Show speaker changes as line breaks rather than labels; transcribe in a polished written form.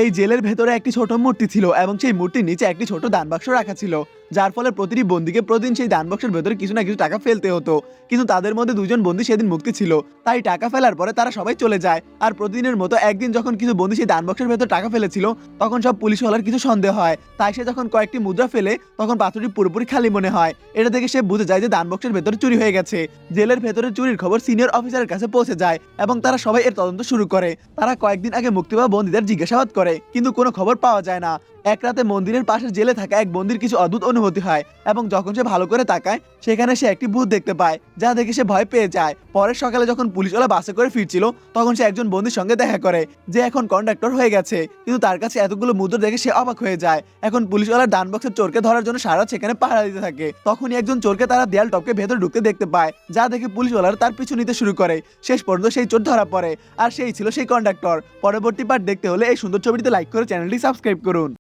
এই জেলের ভেতরে একটি ছোট মূর্তি ছিল এবং সেই মূর্তির নিচে একটি ছোট দান বাক্স রাখা ছিল, যার ফলে প্রতিটি বন্দীকে প্রতিদিন সেই দান বাক্সের ভেতরে কিছু না কিছু টাকা ফেলতে হতো। কিন্তু তাদের মধ্যে দুজন বন্দী সেদিন মুক্তি ছিল, তাই টাকা ফেলার পরে তারা সবাই চলে যায়। আর প্রতিদিনের মতো একদিন যখন কিছু বন্দী সেই দান বাক্সের ভেতর টাকা ফেলেছিল, তখন সব পুলিশওয়ালার কিছু সন্দেহ হয়। তাই সে যখন কয়েকটি মুদ্রা ফেলে তখন পাথরটি পুরোপুরি খালি মনে হয়। এটা থেকে সে বুঝে যায় যে দান বাক্সের ভেতরে চুরি হয়ে গেছে। জেলের ভেতরে চুরির খবর সিনিয়র অফিসারের কাছে পৌঁছে যায় এবং তারা সবাই এর তদন্ত শুরু করে। তারা কয়েকদিন আগে মুক্তি পাওয়া বন্দীদের জিজ্ঞাসাবাদ করে, কিন্তু কোনো খবর পাওয়া যায় না। এক রাতে মন্দিরের পাশে জেলে থাকা এক বন্দির কিছু অদ্ভুত অনুভূতি হয় এবং যখন সে ভালো করে তাকায় সেখানে সে একটি ভূত দেখতে পায়, যা দেখে সে ভয় পেয়ে যায়। পরের সকালে যখন পুলিশওয়ালা বাসে করে ফিরছিল তখন সে একজন বন্দির সঙ্গে দেখা করে, যে এখন কন্ডাক্টর হয়ে গেছে। কিন্তু তার কাছে এতগুলো মুদ্রা দেখে সে অবাক হয়ে যায়। এখন পুলিশওয়ালার ডান বক্সের চোরকে ধরার জন্য সারা সেখানে পাহারা দিতে থাকে। তখনই একজন চোরকে তারা দেয়াল টপকে ভেতরে ঢুকতে দেখতে পায়, যা দেখে পুলিশওয়ালারা তার পিছু নিতে শুরু করে। শেষ পর্যন্ত সেই চোর ধরা পড়ে, আর সেই ছিল সেই কন্ডাক্টর। পরবর্তী পার্ট দেখতে হলে এই সুন্দর ছবিটিতে লাইক করে চ্যানেলটি সাবস্ক্রাইব করুন।